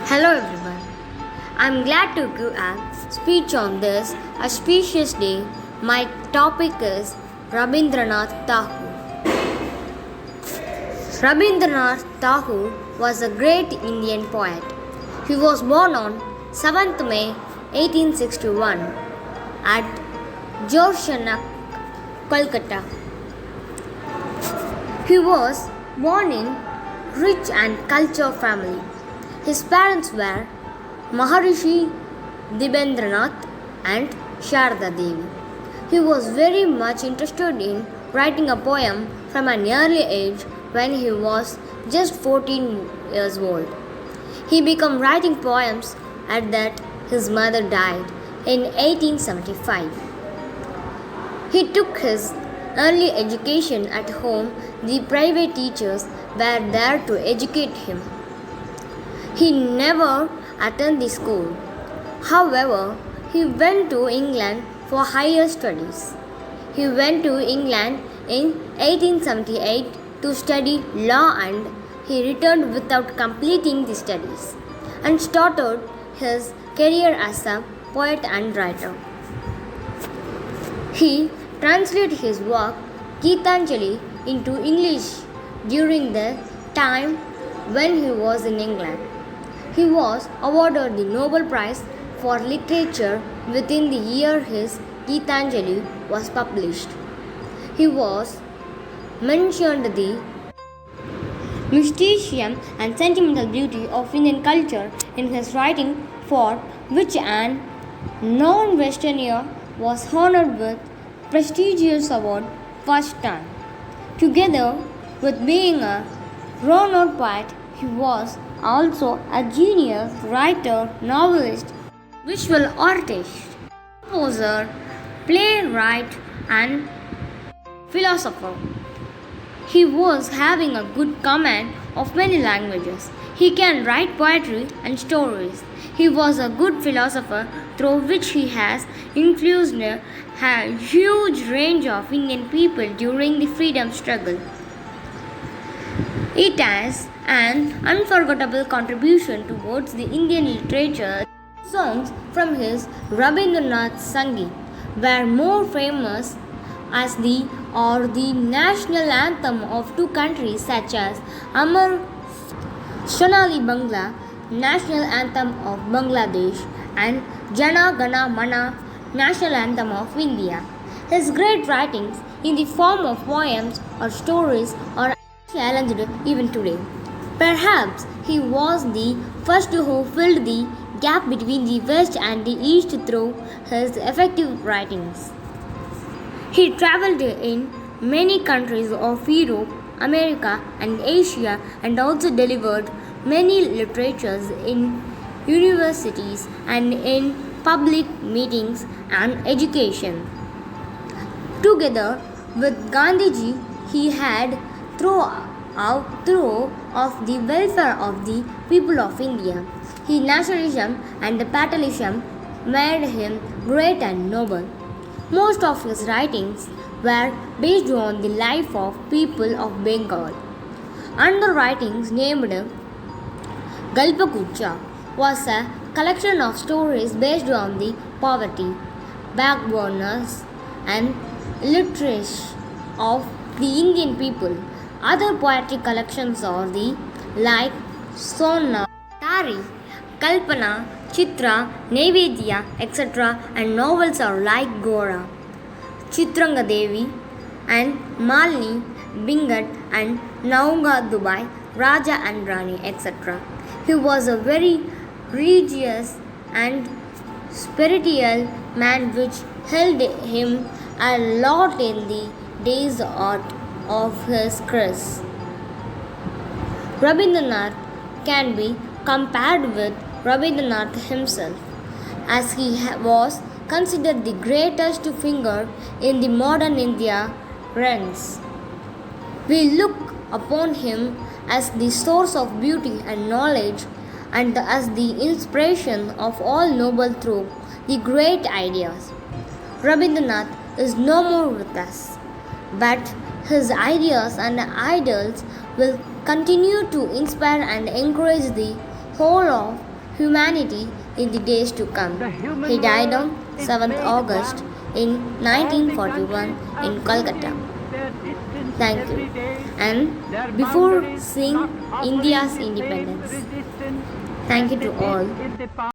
Hello everyone. I'm glad to give a speech on this auspicious day. My topic is Rabindranath Tagore. Rabindranath Tagore was a great Indian poet. He was born on 7th May 1861 at Jorshanak, Kolkata. He was born in rich and cultured family. His parents were Maharishi Dibendranath and Sharda Devi. He was very much interested in writing a poem from an early age when he was just 14 years old. He began writing poems at that his mother died in 1875. He took his early education at home. The private teachers were there to educate him. He never attended the school. However, he went to England for higher studies. He went to England in 1878 to study law and he returned without completing the studies and started his career as a poet and writer. He translated his work Geetanjali into English during the time when he was in England. He was awarded the Nobel Prize for Literature within the year his Geetanjali was published. He was mentioned the mysticism and sentimental beauty of Indian culture in his writing, for which an non-Westerner was honored with prestigious award first time. Together with being a renowned poet, he was also a genius writer, novelist, visual artist, composer, playwright, and philosopher. He was having a good command of many languages. He can write poetry and stories. He was a good philosopher through which he has influenced a huge range of Indian people during the freedom struggle. It has an unforgettable contribution towards the Indian literature. Songs from his Rabindranath Sangeet were more famous as the national anthem of two countries such as Amar Sonali Bangla, national anthem of Bangladesh, and Jana Gana Mana, national anthem of India. His great writings in the form of poems or stories are challenged even today. Perhaps he was the first who filled the gap between the West and the East through his effective writings. He traveled in many countries of Europe, America, and Asia and also delivered many literatures in universities and in public meetings and education. Together with Gandhiji, he had through of the welfare of the people of India. His nationalism and patriotism made him great and noble. Most of his writings were based on the life of people of Bengal. Another writings named Galpakucha was a collection of stories based on the poverty, backwardness, and illiteracy of the Indian people. Other poetry collections are the like Sona, Tari, Kalpana, Chitra, Naivedya, etc. and novels are like Gora, Chitranga Devi and Malini, Bingat and Naunga Dubai, Raja and Rani, etc. He was a very religious and spiritual man which helped him a lot in the days of his career. Rabindranath can be compared with Rabindranath himself, as he was considered the greatest figure in the modern India ranks. We look upon him as the source of beauty and knowledge and as the inspiration of all noble through the great ideas. Rabindranath is no more with us, but his ideas and ideals will continue to inspire and encourage the whole of humanity in the days to come. He died on 7th August in 1941 in Kolkata. Thank you. And before seeing India's independence, thank you to all.